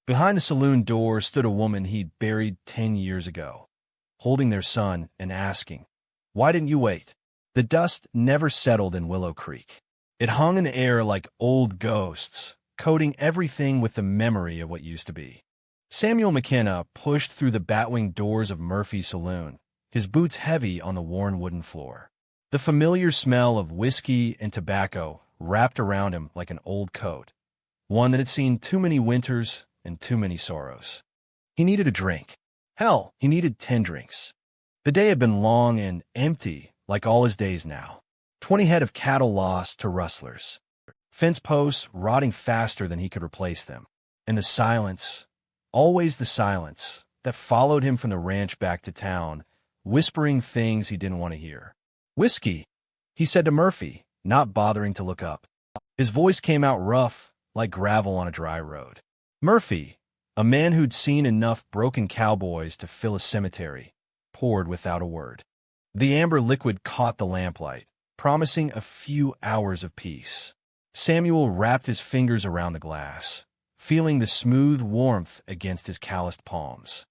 Behind the saloon door stood a woman he'd buried 10 years ago, holding their son and asking, "Why didn't you wait?" The dust never settled in Willow Creek. It hung in the air like old ghosts, coating everything with the memory of what used to be. Samuel McKenna pushed through the batwing doors of Murphy's saloon, his boots heavy on the worn wooden floor. The familiar smell of whiskey and tobacco wrapped around him like an old coat, one that had seen too many winters and too many sorrows. He needed a drink. Hell, he needed 10 drinks. The day had been long and empty, like all his days now. 20 head of cattle lost to rustlers. Fence posts rotting faster than he could replace them. And the silence, always the silence, that followed him from the ranch back to town, whispering things he didn't want to hear. "Whiskey," he said to Murphy, not bothering to look up. His voice came out rough, like gravel on a dry road. Murphy, a man who'd seen enough broken cowboys to fill a cemetery, poured without a word. The amber liquid caught the lamplight, promising a few hours of peace. Samuel wrapped his fingers around the glass, feeling the smooth warmth against his calloused palms.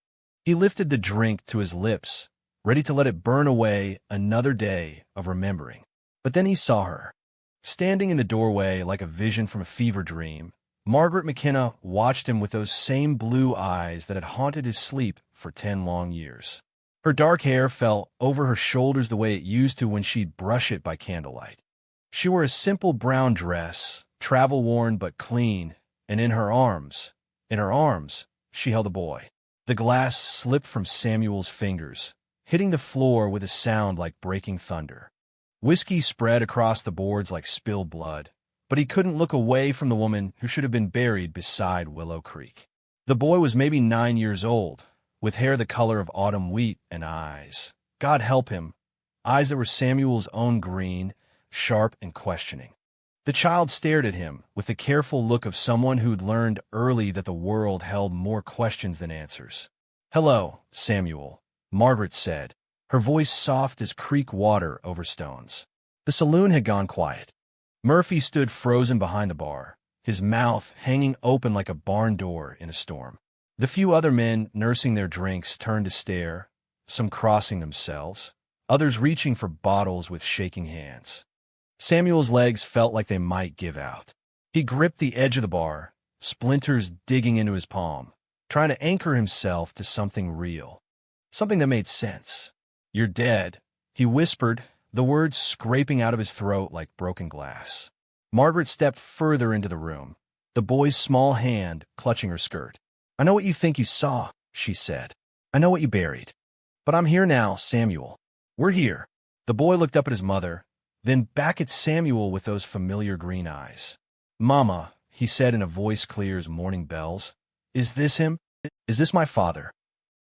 He lifted the drink to his lips, ready to let it burn away another day of remembering. But then he saw her. Standing in the doorway like a vision from a fever dream, Margaret McKenna watched him with those same blue eyes that had haunted his sleep for 10 long years. Her dark hair fell over her shoulders the way it used to when she'd brush it by candlelight. She wore a simple brown dress, travel-worn but clean, and in her arms, she held a boy. The glass slipped from Samuel's fingers, hitting the floor with a sound like breaking thunder. Whiskey spread across the boards like spilled blood, but he couldn't look away from the woman who should have been buried beside Willow Creek. The boy was maybe 9 years old, with hair the color of autumn wheat and eyes, God help him, eyes that were Samuel's own green, sharp and questioning. The child stared at him with the careful look of someone who'd learned early that the world held more questions than answers. "Hello, Samuel," Margaret said, her voice soft as creek water over stones. The saloon had gone quiet. Murphy stood frozen behind the bar, his mouth hanging open like a barn door in a storm. The few other men nursing their drinks turned to stare, some crossing themselves, others reaching for bottles with shaking hands. Samuel's legs felt like they might give out. He gripped the edge of the bar, splinters digging into his palm, trying to anchor himself to something real, something that made sense. "You're dead," he whispered, the words scraping out of his throat like broken glass. Margaret stepped further into the room, the boy's small hand clutching her skirt. "I know what you think you saw," she said. "I know what you buried. But I'm here now, Samuel. We're here." The boy looked up at his mother, then back at Samuel with those familiar green eyes. "Mama," he said in a voice clear as morning bells, "is this him? Is this my father?"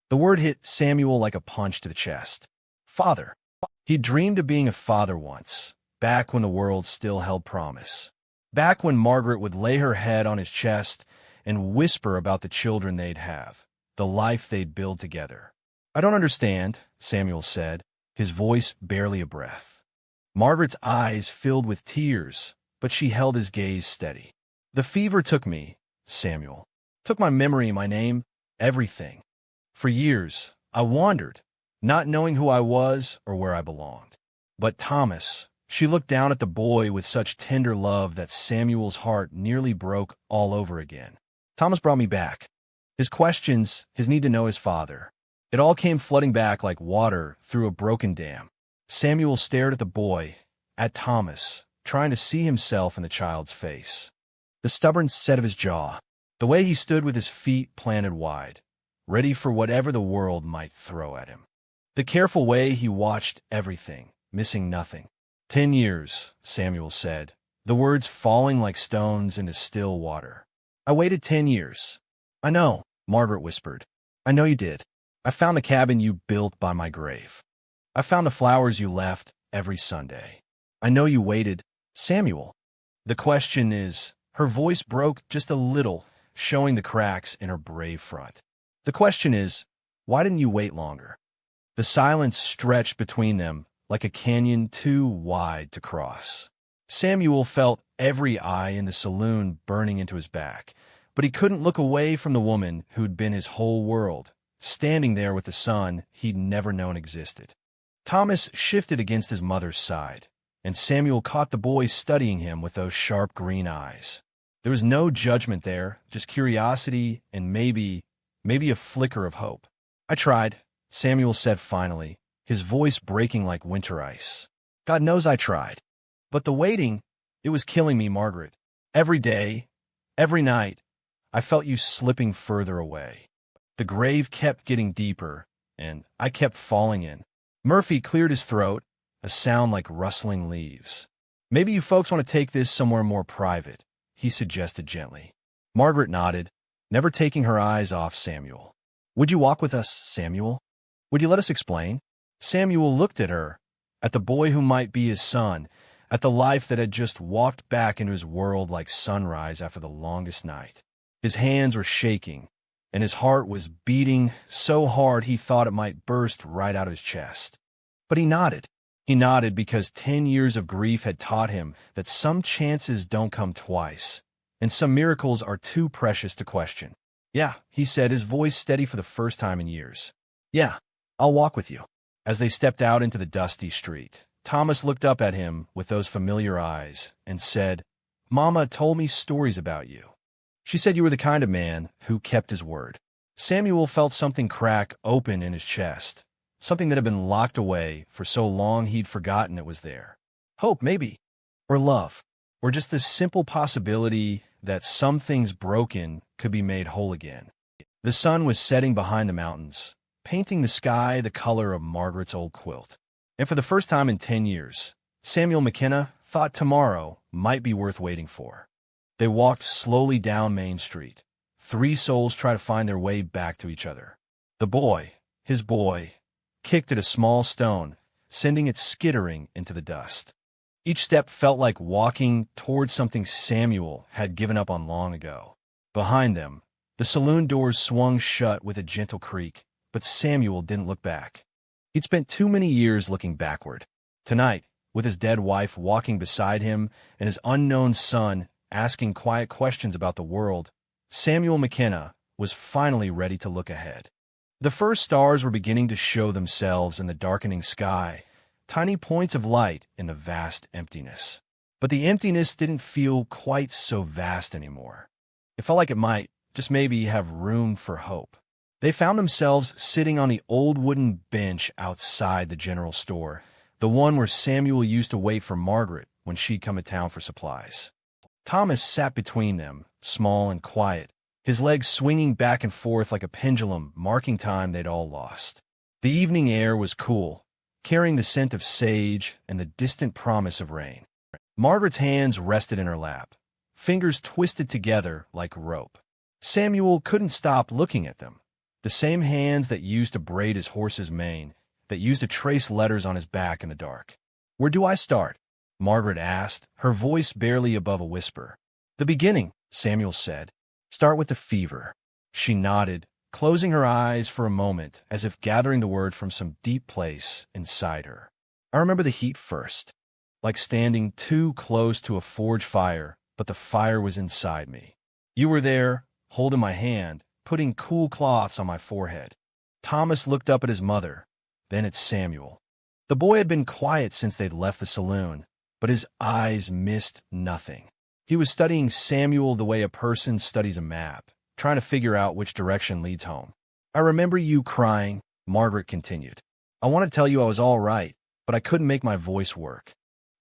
The word hit Samuel like a punch to the chest. Father. He dreamed of being a father once, back when the world still held promise. Back when Margaret would lay her head on his chest and whisper about the children they'd have, the life they'd build together. "I don't understand," Samuel said, his voice barely a breath. Margaret's eyes filled with tears, but she held his gaze steady. "The fever took me, Samuel. Took my memory, my name, everything. For years, I wandered, not knowing who I was or where I belonged. But Thomas," she looked down at the boy with such tender love that Samuel's heart nearly broke all over again. "Thomas brought me back. His questions, his need to know his father. It all came flooding back like water through a broken dam." Samuel stared at the boy, at Thomas, trying to see himself in the child's face. The stubborn set of his jaw, the way he stood with his feet planted wide, ready for whatever the world might throw at him. The careful way he watched everything, missing nothing. 10 years, Samuel said, the words falling like stones into still water. "I waited 10 years. I know," Margaret whispered. "I know you did. I found the cabin you built by my grave. I found the flowers you left every Sunday. I know you waited, Samuel. The question is," her voice broke just a little, showing the cracks in her brave front. "The question is, why didn't you wait longer?" The silence stretched between them like a canyon too wide to cross. Samuel felt every eye in the saloon burning into his back, But he couldn't look away from the woman who'd been his whole world, standing there with the son he'd never known existed. Thomas shifted against his mother's side, and Samuel caught the boy studying him with those sharp green eyes. There was no judgment there, just curiosity and maybe a flicker of hope. "I tried," Samuel said finally, his voice breaking like winter ice. "God knows I tried. But the waiting, it was killing me, Margaret. Every day, every night, I felt you slipping further away. The grave kept getting deeper, and I kept falling in." Murphy cleared his throat, a sound like rustling leaves. "Maybe you folks want to take this somewhere more private," he suggested gently. Margaret nodded, never taking her eyes off Samuel. "Would you walk with us, Samuel? Would you let us explain?" Samuel looked at her, at the boy who might be his son, at the life that had just walked back into his world like sunrise after the longest night. His hands were shaking, and his heart was beating so hard he thought it might burst right out of his chest. But he nodded. He nodded because 10 years of grief had taught him that some chances don't come twice, and some miracles are too precious to question. "Yeah," he said, his voice steady for the first time in years. "Yeah, I'll walk with you." As they stepped out into the dusty street, Thomas looked up at him with those familiar eyes and said, "Mama told me stories about you. She said you were the kind of man who kept his word." Samuel felt something crack open in his chest, something that had been locked away for so long he'd forgotten it was there. Hope, maybe, or love, or just this simple possibility that some things broken could be made whole again. The sun was setting behind the mountains, painting the sky the color of Margaret's old quilt. And for the first time in 10 years, Samuel McKenna thought tomorrow might be worth waiting for. They walked slowly down Main Street. Three souls try to find their way back to each other. The boy, his boy, kicked at a small stone, sending it skittering into the dust. Each step felt like walking towards something Samuel had given up on long ago. Behind them, the saloon doors swung shut with a gentle creak, but Samuel didn't look back. He'd spent too many years looking backward. Tonight, with his dead wife walking beside him and his unknown son asking quiet questions about the world, Samuel McKenna was finally ready to look ahead. The first stars were beginning to show themselves in the darkening sky, tiny points of light in the vast emptiness. But the emptiness didn't feel quite so vast anymore. It felt like it might, just maybe, have room for hope. They found themselves sitting on the old wooden bench outside the general store, the one where Samuel used to wait for Margaret when she'd come to town for supplies. Thomas sat between them, small and quiet, his legs swinging back and forth like a pendulum, marking time they'd all lost. The evening air was cool, carrying the scent of sage and the distant promise of rain. Margaret's hands rested in her lap, fingers twisted together like rope. Samuel couldn't stop looking at them. The same hands that used to braid his horse's mane, that used to trace letters on his back in the dark. "Where do I start?" Margaret asked, her voice barely above a whisper. "The beginning," Samuel said. "Start with the fever." She nodded, closing her eyes for a moment, as if gathering the word from some deep place inside her. "I remember the heat first, like standing too close to a forge fire, but the fire was inside me. You were there, holding my hand, putting cool cloths on my forehead." Thomas looked up at his mother, then at Samuel. The boy had been quiet since they'd left the saloon, but his eyes missed nothing. He was studying Samuel the way a person studies a map, trying to figure out which direction leads home. "I remember you crying," Margaret continued. "I want to tell you I was all right, but I couldn't make my voice work.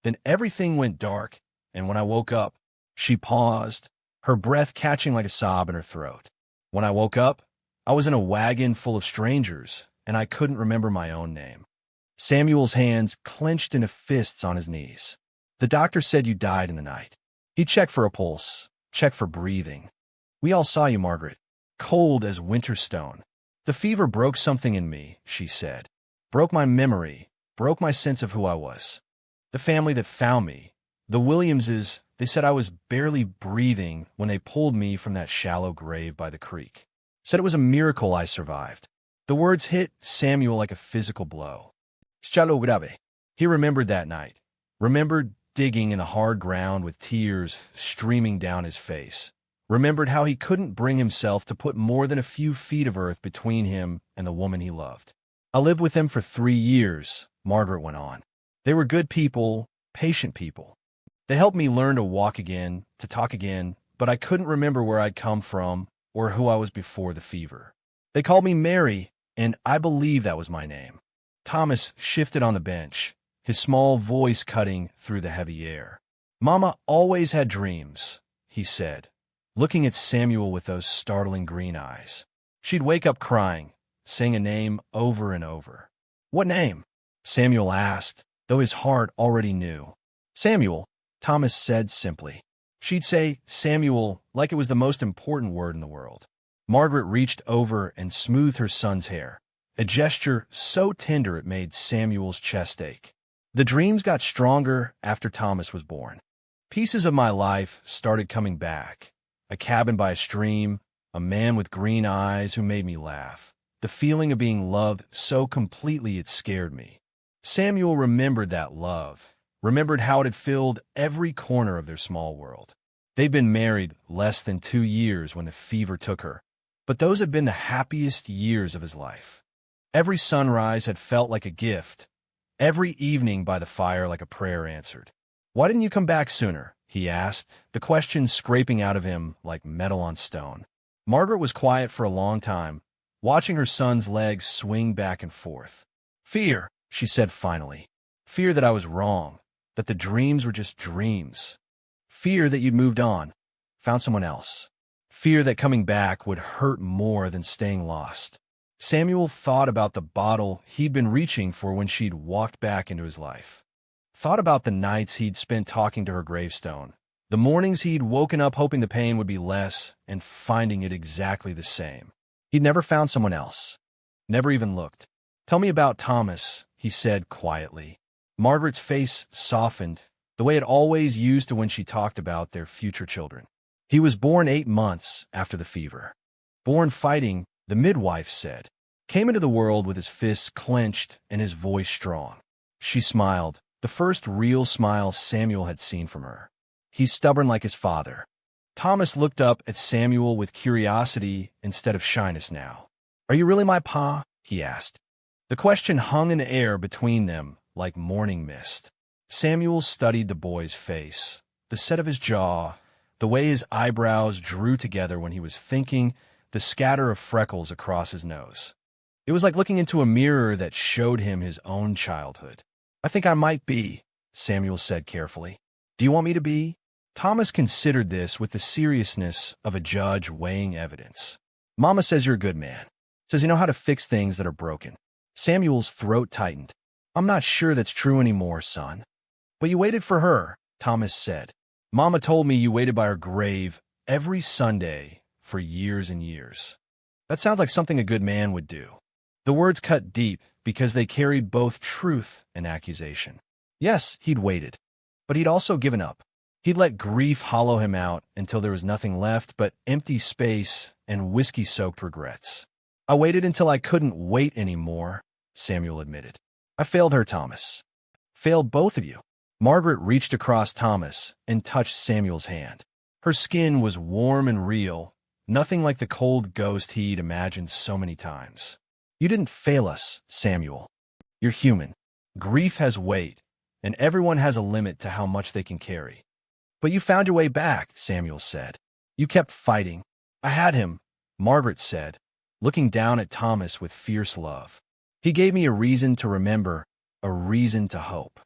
Then everything went dark, and when I woke up," she paused, her breath catching like a sob in her throat. "When I woke up, I was in a wagon full of strangers, and I couldn't remember my own name." Samuel's hands clenched into fists on his knees. "The doctor said you died in the night. He checked for a pulse, checked for breathing. We all saw you, Margaret, cold as winter stone. The fever broke something in me," she said. "Broke my memory, broke my sense of who I was. The family that found me, the Williamses, they said I was barely breathing when they pulled me from that shallow grave by the creek. Said it was a miracle I survived." The words hit Samuel like a physical blow. "Shallow grave." He remembered that night, remembered digging in the hard ground with tears streaming down his face, remembered how he couldn't bring himself to put more than a few feet of earth between him and the woman he loved. I lived with them for 3 years, Margaret went on. They were good people, patient people. They helped me learn to walk again, to talk again, but I couldn't remember where I'd come from or who I was before the fever. They called me Mary, and I believe that was my name. Thomas shifted on the bench, his small voice cutting through the heavy air. Mama always had dreams, he said, looking at Samuel with those startling green eyes. She'd wake up crying, saying a name over and over. What name? Samuel asked, though his heart already knew. Samuel, Thomas said simply. She'd say Samuel like it was the most important word in the world. Margaret reached over and smoothed her son's hair, a gesture so tender it made Samuel's chest ache. The dreams got stronger after Thomas was born. Pieces of my life started coming back. A cabin by a stream, a man with green eyes who made me laugh, the feeling of being loved so completely it scared me. Samuel remembered that love, remembered how it had filled every corner of their small world. They'd been married less than 2 years when the fever took her, but those had been the happiest years of his life. Every sunrise had felt like a gift, every evening by the fire like a prayer answered. Why didn't you come back sooner? He asked, the question scraping out of him like metal on stone. Margaret was quiet for a long time, watching her son's legs swing back and forth. Fear, she said finally. Fear that I was wrong, that the dreams were just dreams. Fear that you'd moved on, found someone else. Fear that coming back would hurt more than staying lost. Samuel thought about the bottle he'd been reaching for when she'd walked back into his life. Thought about the nights he'd spent talking to her gravestone, the mornings he'd woken up hoping the pain would be less and finding it exactly the same. He'd never found someone else, never even looked. Tell me about Thomas, he said quietly. Margaret's face softened, the way it always used to when she talked about their future children. He was born 8 months after the fever. Born fighting, the midwife said. Came into the world with his fists clenched and his voice strong. She smiled, the first real smile Samuel had seen from her. He's stubborn like his father. Thomas looked up at Samuel with curiosity instead of shyness now. Are you really my pa? He asked. The question hung in the air between them like morning mist. Samuel studied the boy's face, the set of his jaw, the way his eyebrows drew together when he was thinking, the scatter of freckles across his nose. It was like looking into a mirror that showed him his own childhood. I think I might be, Samuel said carefully. Do you want me to be? Thomas considered this with the seriousness of a judge weighing evidence. Mama says you're a good man. Says you know how to fix things that are broken. Samuel's throat tightened. I'm not sure that's true anymore, son. But you waited for her, Thomas said. Mama told me you waited by her grave every Sunday for years and years. That sounds like something a good man would do. The words cut deep because they carried both truth and accusation. Yes, he'd waited, but he'd also given up. He'd let grief hollow him out until there was nothing left but empty space and whiskey-soaked regrets. I waited until I couldn't wait anymore, Samuel admitted. I failed her, Thomas. Failed both of you. Margaret reached across Thomas and touched Samuel's hand. Her skin was warm and real, nothing like the cold ghost he'd imagined so many times. You didn't fail us, Samuel. You're human. Grief has weight, and everyone has a limit to how much they can carry. But you found your way back, Samuel said. You kept fighting. I had him, Margaret said, looking down at Thomas with fierce love. He gave me a reason to remember, a reason to hope.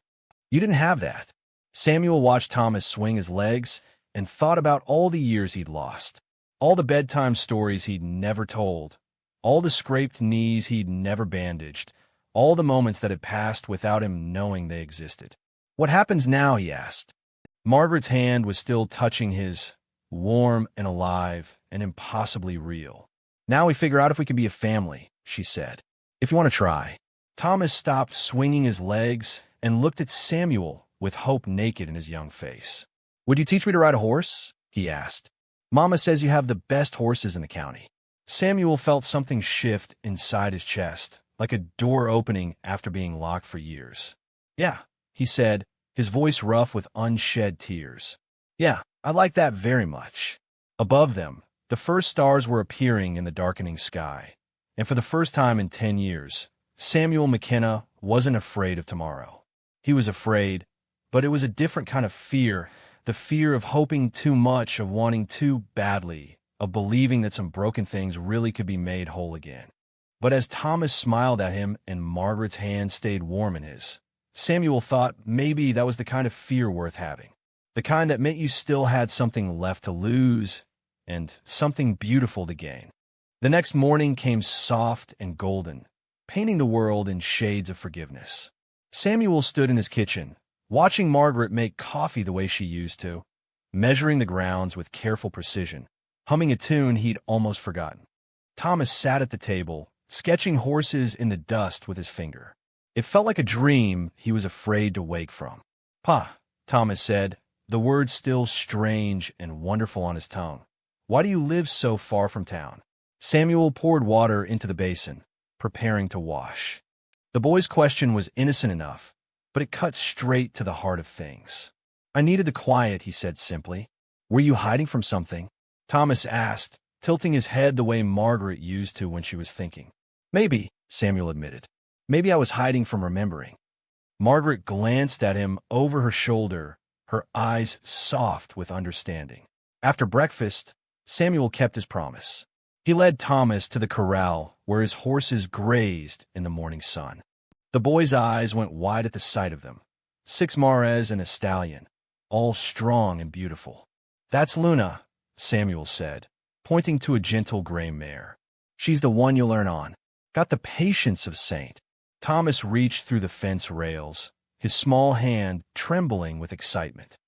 You didn't have that. Samuel watched Thomas swing his legs and thought about all the years he'd lost, all the bedtime stories he'd never told, all the scraped knees he'd never bandaged, all the moments that had passed without him knowing they existed. What happens now, he asked. Margaret's hand was still touching his, warm and alive and impossibly real. Now we figure out if we can be a family, she said. If you want to try. Thomas stopped swinging his legs and looked at Samuel with hope naked in his young face. Would you teach me to ride a horse? He asked. Mama says you have the best horses in the county. Samuel felt something shift inside his chest, like a door opening after being locked for years. Yeah, he said, his voice rough with unshed tears. Yeah, I like that very much. Above them, the first stars were appearing in the darkening sky, and for the first time in 10 years, Samuel McKenna wasn't afraid of tomorrow. He was afraid, but it was a different kind of fear, the fear of hoping too much, of wanting too badly, of believing that some broken things really could be made whole again. But as Thomas smiled at him and Margaret's hand stayed warm in his, Samuel thought maybe that was the kind of fear worth having, the kind that meant you still had something left to lose and something beautiful to gain. The next morning came soft and golden, painting the world in shades of forgiveness. Samuel stood in his kitchen, watching Margaret make coffee the way she used to, measuring the grounds with careful precision, humming a tune he'd almost forgotten. Thomas sat at the table, sketching horses in the dust with his finger. It felt like a dream he was afraid to wake from. "Pa," Thomas said, the words still strange and wonderful on his tongue. "Why do you live so far from town?" Samuel poured water into the basin, preparing to wash. The boy's question was innocent enough, but it cut straight to the heart of things. "I needed the quiet," he said simply. "Were you hiding from something?" Thomas asked, tilting his head the way Margaret used to when she was thinking. "Maybe," Samuel admitted. "Maybe I was hiding from remembering." Margaret glanced at him over her shoulder, her eyes soft with understanding. After breakfast, Samuel kept his promise. He led Thomas to the corral where his horses grazed in the morning sun. The boy's eyes went wide at the sight of them. 6 mares and a stallion, all strong and beautiful. "That's Luna," Samuel said, pointing to a gentle gray mare. "She's the one you'll learn on. Got the patience of Saint." Thomas reached through the fence rails, his small hand trembling with excitement.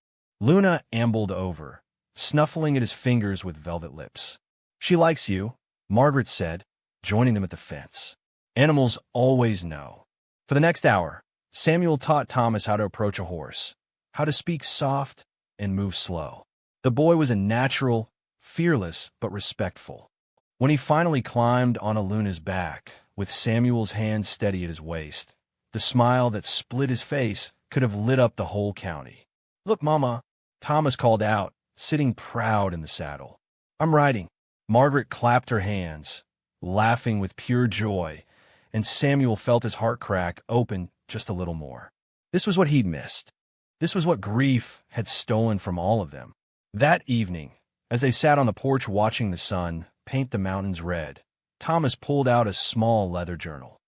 Luna ambled over, snuffling at his fingers with velvet lips. "She likes you," Margaret said, joining them at the fence. Animals always know. For the next hour, Samuel taught Thomas how to approach a horse, how to speak soft and move slow. The boy was a natural, fearless but respectful. When he finally climbed on Luna's back, with Samuel's hand steady at his waist, the smile that split his face could have lit up the whole county. "Look, Mama," Thomas called out, sitting proud in the saddle. "I'm riding." Margaret clapped her hands, laughing with pure joy, and Samuel felt his heart crack open just a little more. This was what he'd missed. This was what grief had stolen from all of them. That evening, as they sat on the porch watching the sun paint the mountains red, Thomas pulled out a small leather journal.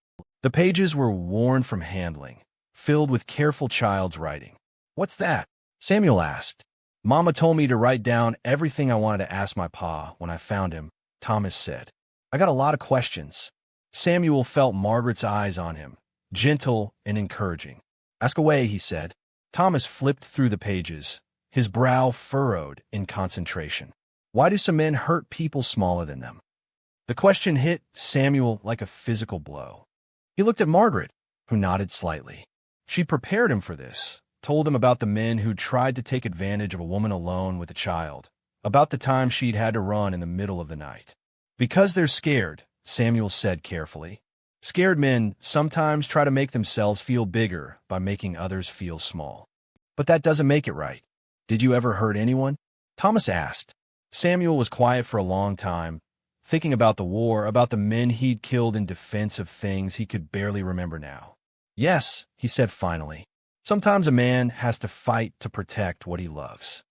The pages were worn from handling, filled with careful child's writing. "What's that?" Samuel asked. "Mama told me to write down everything I wanted to ask my pa when I found him," Thomas said. "I got a lot of questions." Samuel felt Margaret's eyes on him, gentle and encouraging. "Ask away," he said. Thomas flipped through the pages, his brow furrowed in concentration. "Why do some men hurt people smaller than them?" The question hit Samuel like a physical blow. He looked at Margaret, who nodded slightly. She'd prepared him for this, told him about the men who tried to take advantage of a woman alone with a child, about the time she'd had to run in the middle of the night. "Because they're scared," Samuel said carefully. "Scared men sometimes try to make themselves feel bigger by making others feel small. But that doesn't make it right." "Did you ever hurt anyone?" Thomas asked. Samuel was quiet for a long time, thinking about the war, about the men he'd killed in defense of things he could barely remember now. "Yes," he said finally. "Sometimes a man has to fight to protect what he loves.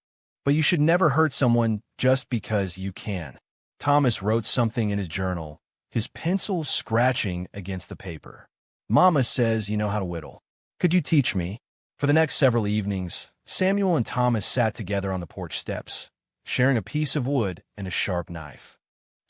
But you should never hurt someone just because you can." Thomas wrote something in his journal, his pencil scratching against the paper. "Mama says you know how to whittle. Could you teach me?" For the next several evenings, Samuel and Thomas sat together on the porch steps, sharing a piece of wood and a sharp knife.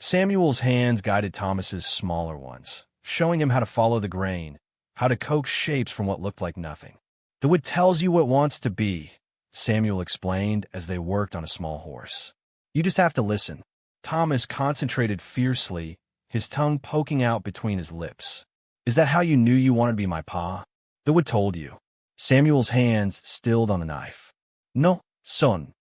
Samuel's hands guided Thomas's smaller ones, showing him how to follow the grain, how to coax shapes from what looked like nothing. "The wood tells you what it wants to be," Samuel explained as they worked on a small horse. "You just have to listen." Thomas concentrated fiercely, his tongue poking out between his lips. "Is that how you knew you wanted to be my pa? The wood told you." Samuel's hands stilled on the knife. "No, son.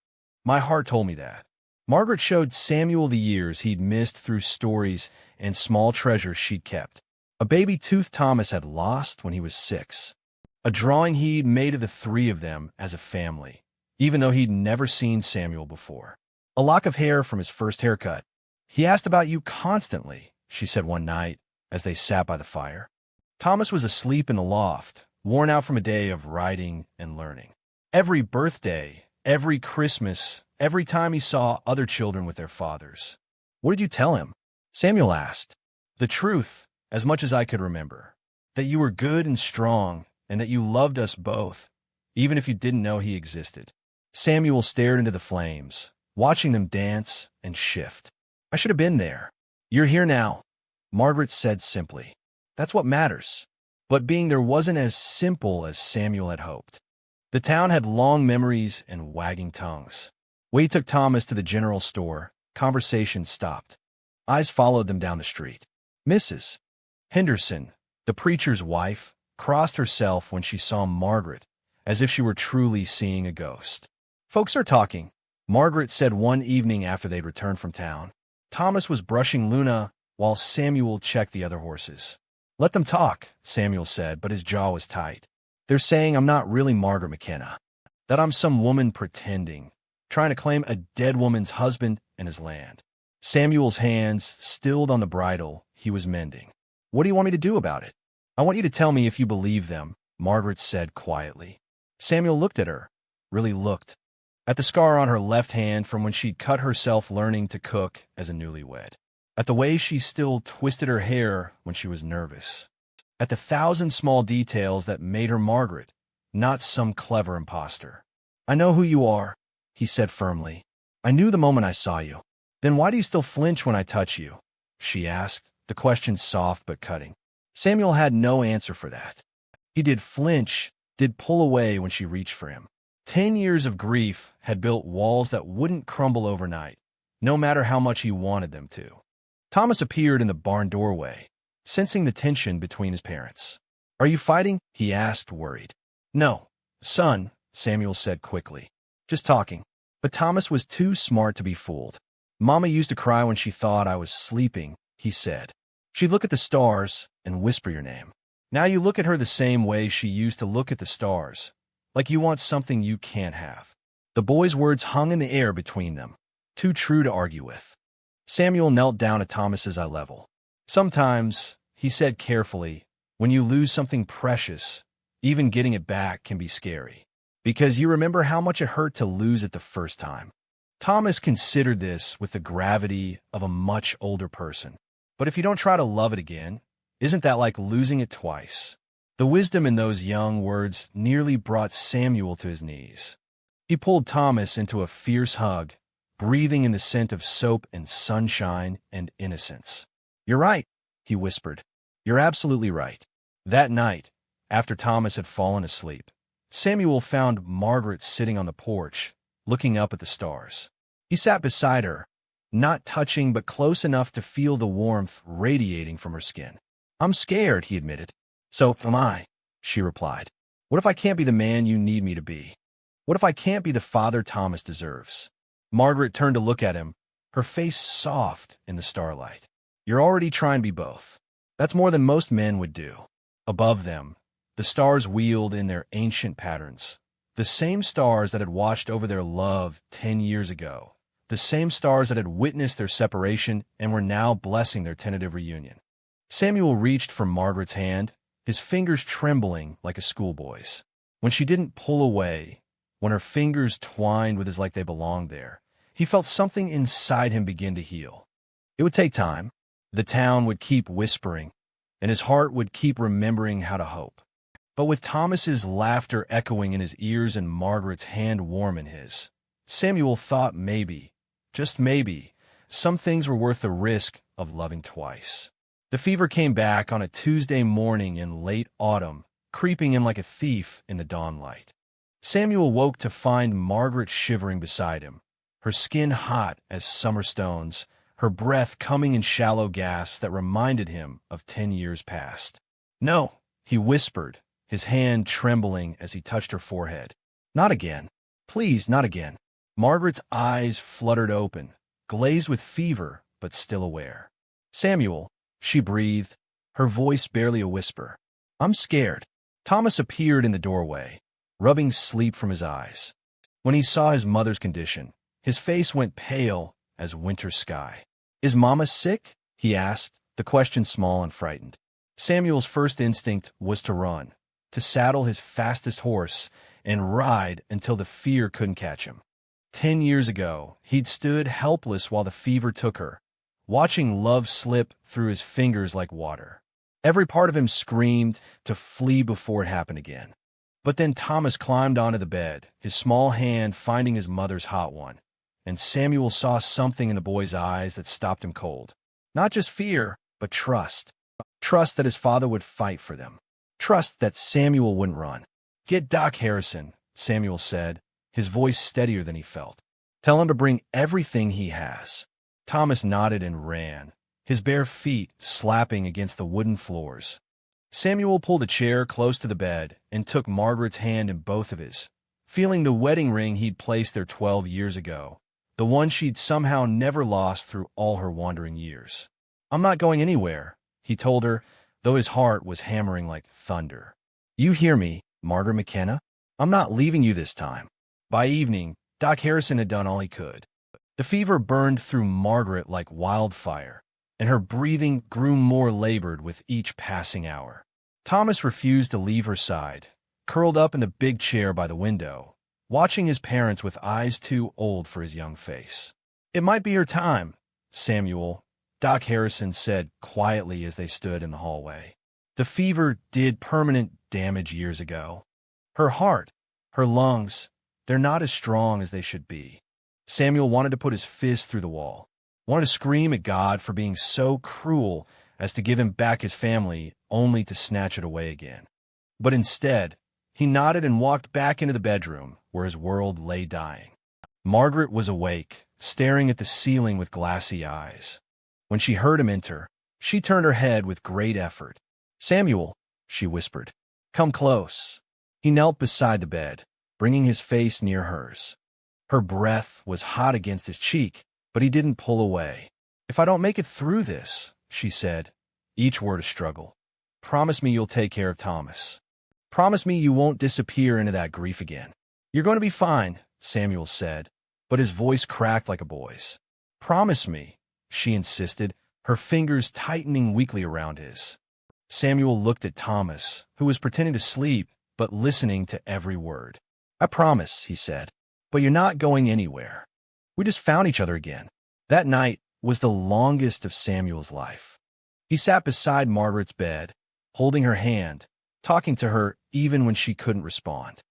My heart told me that." Margaret showed Samuel the years he'd missed through stories and small treasures she'd kept. A baby tooth Thomas had lost when he was 6. A drawing he'd made of the 3 of them as a family, even though he'd never seen Samuel before. A lock of hair from his first haircut. He asked about you constantly, she said one night as they sat by the fire. Thomas was asleep in the loft, worn out from a day of writing and learning. Every birthday, every Christmas, every time he saw other children with their fathers. What did you tell him? Samuel asked. The truth, as much as I could remember. That you were good and strong, and that you loved us both, even if you didn't know he existed. Samuel stared into the flames, watching them dance and shift. I should have been there. You're here now, Margaret said simply. That's what matters. But being there wasn't as simple as Samuel had hoped. The town had long memories and wagging tongues. When he took Thomas to the general store, conversation stopped. Eyes followed them down the street. Mrs. Henderson, the preacher's wife, crossed herself when she saw Margaret, as if she were truly seeing a ghost. Folks are talking, Margaret said one evening after they'd returned from town. Thomas was brushing Luna while Samuel checked the other horses. Let them talk, Samuel said, but his jaw was tight. They're saying I'm not really Margaret McKenna. That I'm some woman pretending, trying to claim a dead woman's husband and his land. Samuel's hands stilled on the bridle he was mending. What do you want me to do about it? I want you to tell me if you believe them, Margaret said quietly. Samuel looked at her, really looked, at the scar on her left hand from when she'd cut herself learning to cook as a newlywed, at the way she still twisted her hair when she was nervous, at the thousand small details that made her Margaret, not some clever imposter. I know who you are, he said firmly. I knew the moment I saw you. Then why do you still flinch when I touch you? She asked, the question soft but cutting. Samuel had no answer for that. He did flinch, did pull away when she reached for him. 10 years of grief had built walls that wouldn't crumble overnight, no matter how much he wanted them to. Thomas appeared in the barn doorway, sensing the tension between his parents. Are you fighting? He asked, worried. No, son, Samuel said quickly. Just talking. But Thomas was too smart to be fooled. Mama used to cry when she thought I was sleeping, he said. She'd look at the stars and whisper your name. Now you look at her the same way she used to look at the stars, like you want something you can't have. The boy's words hung in the air between them, too true to argue with. Samuel knelt down at Thomas's eye level. Sometimes, he said carefully, when you lose something precious, even getting it back can be scary, because you remember how much it hurt to lose it the first time. Thomas considered this with the gravity of a much older person. But if you don't try to love it again, isn't that like losing it twice? The wisdom in those young words nearly brought Samuel to his knees. He pulled Thomas into a fierce hug, breathing in the scent of soap and sunshine and innocence. You're right, he whispered. You're absolutely right. That night, after Thomas had fallen asleep, Samuel found Margaret sitting on the porch, looking up at the stars. He sat beside her, not touching but close enough to feel the warmth radiating from her skin. I'm scared, he admitted. So am I, she replied. What if I can't be the man you need me to be? What if I can't be the father Thomas deserves? Margaret turned to look at him, her face soft in the starlight. You're already trying to be both. That's more than most men would do. Above them, the stars wheeled in their ancient patterns, the same stars that had watched over their love 10 years ago. The same stars that had witnessed their separation and were now blessing their tentative reunion. Samuel reached for Margaret's hand, his fingers trembling like a schoolboy's. When she didn't pull away, when her fingers twined with his like they belonged there, he felt something inside him begin to heal. It would take time. The town would keep whispering, and his heart would keep remembering how to hope. But with Thomas's laughter echoing in his ears and Margaret's hand warm in his, Samuel thought maybe, just maybe, some things were worth the risk of loving twice. The fever came back on a Tuesday morning in late autumn, creeping in like a thief in the dawn light. Samuel woke to find Margaret shivering beside him, her skin hot as summer stones, her breath coming in shallow gasps that reminded him of 10 years past. No, he whispered, his hand trembling as he touched her forehead. Not again. Please, not again. Margaret's eyes fluttered open, glazed with fever, but still aware. Samuel, she breathed, her voice barely a whisper. I'm scared. Thomas appeared in the doorway, rubbing sleep from his eyes. When he saw his mother's condition, His face went pale as winter sky. "Is Mama sick?" he asked, the question small and frightened. Samuel's first instinct was to run, to saddle his fastest horse and ride until the fear couldn't catch him. 10 years ago, he'd stood helpless while the fever took her, watching love slip through his fingers like water. Every part of him screamed to flee before it happened again. But then Thomas climbed onto the bed, his small hand finding his mother's hot one, and Samuel saw something in the boy's eyes that stopped him cold. Not just fear, but trust. Trust that his father would fight for them. Trust that Samuel wouldn't run. "Get Doc Harrison," Samuel said, his voice steadier than he felt. "Tell him to bring everything he has." Thomas nodded and ran, his bare feet slapping against the wooden floors. Samuel pulled a chair close to the bed and took Margaret's hand in both of his, feeling the wedding ring he'd placed there 12 years ago, the one she'd somehow never lost through all her wandering years. "I'm not going anywhere," he told her, though his heart was hammering like thunder. "You hear me, Margaret McKenna? I'm not leaving you this time." By evening, Doc Harrison had done all he could. The fever burned through Margaret like wildfire, and her breathing grew more labored with each passing hour. Thomas refused to leave her side, curled up in the big chair by the window, watching his parents with eyes too old for his young face. "It might be her time, Samuel," Doc Harrison said quietly as they stood in the hallway. "The fever did permanent damage years ago. Her heart, her lungs, they're not as strong as they should be." Samuel wanted to put his fist through the wall, wanted to scream at God for being so cruel as to give him back his family only to snatch it away again. But instead, he nodded and walked back into the bedroom where his world lay dying. Margaret was awake, staring at the ceiling with glassy eyes. When she heard him enter, she turned her head with great effort. "Samuel," she whispered, "come close." He knelt beside the bed, bringing his face near hers. Her breath was hot against his cheek, but he didn't pull away. "If I don't make it through this," she said, each word a struggle, "promise me you'll take care of Thomas. Promise me you won't disappear into that grief again." "You're going to be fine," Samuel said, but his voice cracked like a boy's. "Promise me," she insisted, her fingers tightening weakly around his. Samuel looked at Thomas, who was pretending to sleep, but listening to every word. "I promise," he said, "but you're not going anywhere. We just found each other again." That night was the longest of Samuel's life. He sat beside Margaret's bed, holding her hand, talking to her even when she couldn't respond.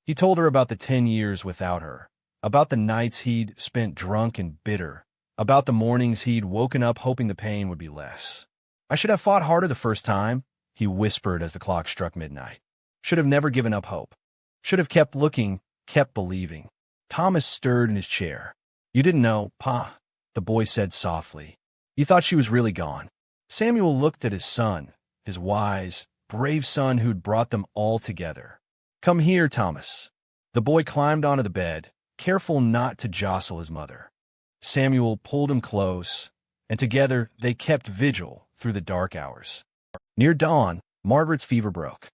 He told her about the 10 years without her, about the nights he'd spent drunk and bitter, about the mornings he'd woken up hoping the pain would be less. "I should have fought harder the first time," he whispered as the clock struck midnight. "Should have never given up hope. Should have kept looking, kept believing." Thomas stirred in his chair. "You didn't know, Pa," the boy said softly. "You thought she was really gone." Samuel looked at his son, his wise, brave son who'd brought them all together. "Come here, Thomas." The boy climbed onto the bed, careful not to jostle his mother. Samuel pulled him close, and together they kept vigil through the dark hours. Near dawn, Margaret's fever broke.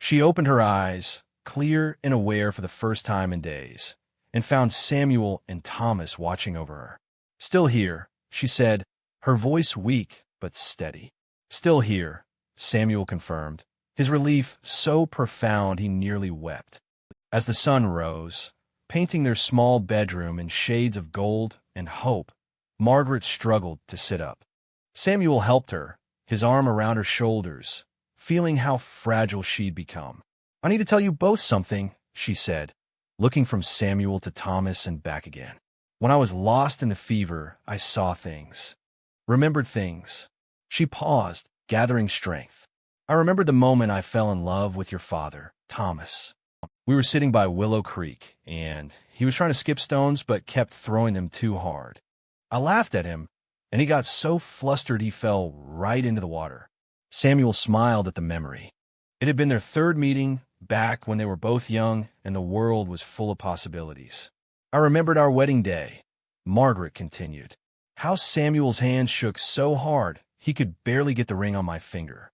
She opened her eyes, clear and aware for the first time in days, and found Samuel and Thomas watching over her. "Still here," she said, her voice weak but steady. "Still here," Samuel confirmed, his relief so profound he nearly wept. As the sun rose, painting their small bedroom in shades of gold and hope, Margaret struggled to sit up. Samuel helped her, his arm around her shoulders, feeling how fragile she'd become. "I need to tell you both something," she said, looking from Samuel to Thomas and back again. "When I was lost in the fever, I saw things, remembered things." She paused, gathering strength. "I remembered the moment I fell in love with your father, Thomas. We were sitting by Willow Creek, and he was trying to skip stones but kept throwing them too hard. I laughed at him, and he got so flustered he fell right into the water." Samuel smiled at the memory. It had been their third meeting, back when they were both young and the world was full of possibilities. "I remembered our wedding day," Margaret continued. "How Samuel's hand shook so hard he could barely get the ring on my finger.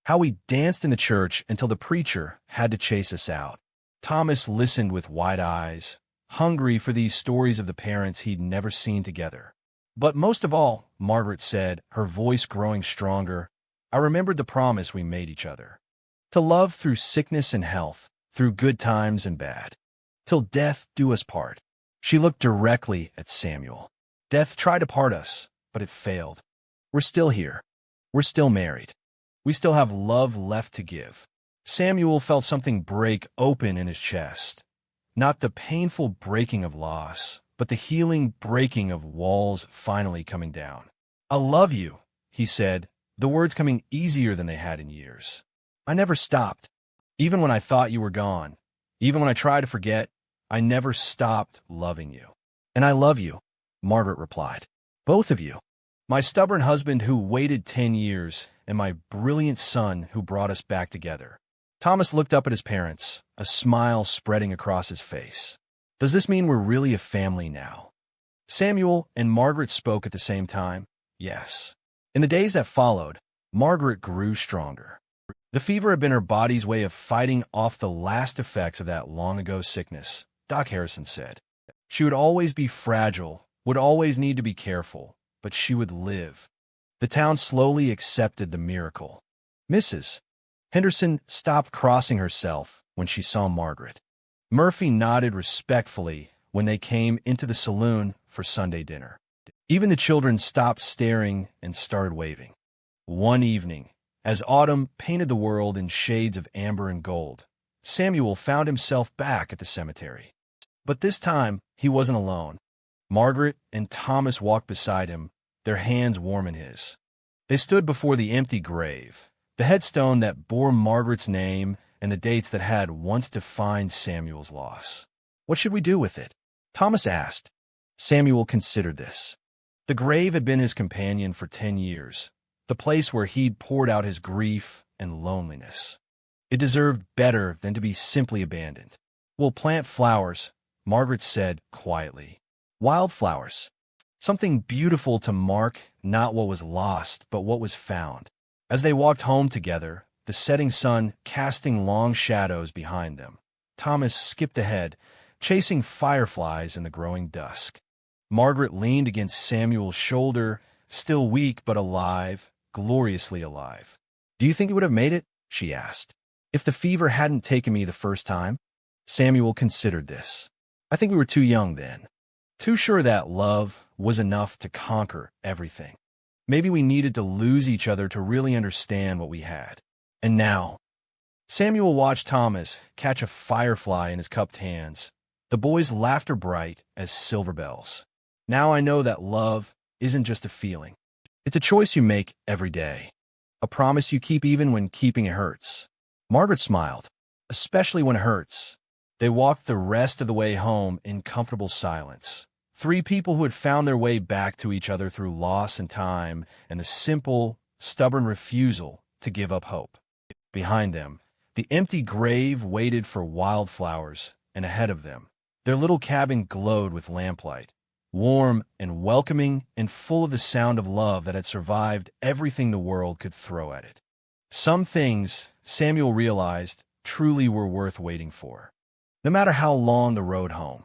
How we danced in the church until the preacher had to chase us out." Thomas listened with wide eyes, hungry for these stories of the parents he'd never seen together. But most of all, Margaret said, her voice growing stronger, I remembered the promise we made each other. To love through sickness and health, through good times and bad. Till death do us part. She looked directly at Samuel. Death tried to part us, but it failed. We're still here. We're still married. We still have love left to give. Samuel felt something break open in his chest. Not the painful breaking of loss, but the healing breaking of walls finally coming down. I love you, he said, the words coming easier than they had in years. I never stopped. Even when I thought you were gone, even when I tried to forget, I never stopped loving you. And I love you, Margaret replied. Both of you. My stubborn husband who waited 10 years, and my brilliant son who brought us back together. Thomas looked up at his parents, a smile spreading across his face. Does this mean we're really a family now? Samuel and Margaret spoke at the same time. Yes. In the days that followed, Margaret grew stronger. The fever had been her body's way of fighting off the last effects of that long-ago sickness, Doc Harrison said. She would always be fragile, would always need to be careful, but she would live. The town slowly accepted the miracle. Mrs. Henderson stopped crossing herself when she saw Margaret. Murphy nodded respectfully when they came into the saloon for Sunday dinner. Even the children stopped staring and started waving. One evening, as autumn painted the world in shades of amber and gold, Samuel found himself back at the cemetery. But this time, he wasn't alone. Margaret and Thomas walked beside him, their hands warm in his. They stood before the empty grave, the headstone that bore Margaret's name and the dates that had once defined Samuel's loss. What should we do with it? Thomas asked. Samuel considered this. The grave had been his companion for 10 years, the place where he'd poured out his grief and loneliness. It deserved better than to be simply abandoned. We'll plant flowers, Margaret said quietly. Wildflowers. Something beautiful to mark not what was lost, but what was found. As they walked home together, the setting sun casting long shadows behind them, Thomas skipped ahead, chasing fireflies in the growing dusk. Margaret leaned against Samuel's shoulder, still weak but alive, gloriously alive. Do you think you would have made it? She asked. If the fever hadn't taken me the first time? Samuel considered this. I think we were too young then. Too sure that love was enough to conquer everything. Maybe we needed to lose each other to really understand what we had. And now, Samuel watched Thomas catch a firefly in his cupped hands, the boy's laughter bright as silver bells. Now I know that love isn't just a feeling. It's a choice you make every day. A promise you keep even when keeping it hurts. Margaret smiled, especially when it hurts. They walked the rest of the way home in comfortable silence. Three people who had found their way back to each other through loss and time and the simple, stubborn refusal to give up hope. Behind them, the empty grave waited for wildflowers, and ahead of them, their little cabin glowed with lamplight, warm and welcoming and full of the sound of love that had survived everything the world could throw at it. Some things, Samuel realized, truly were worth waiting for, no matter how long the road home.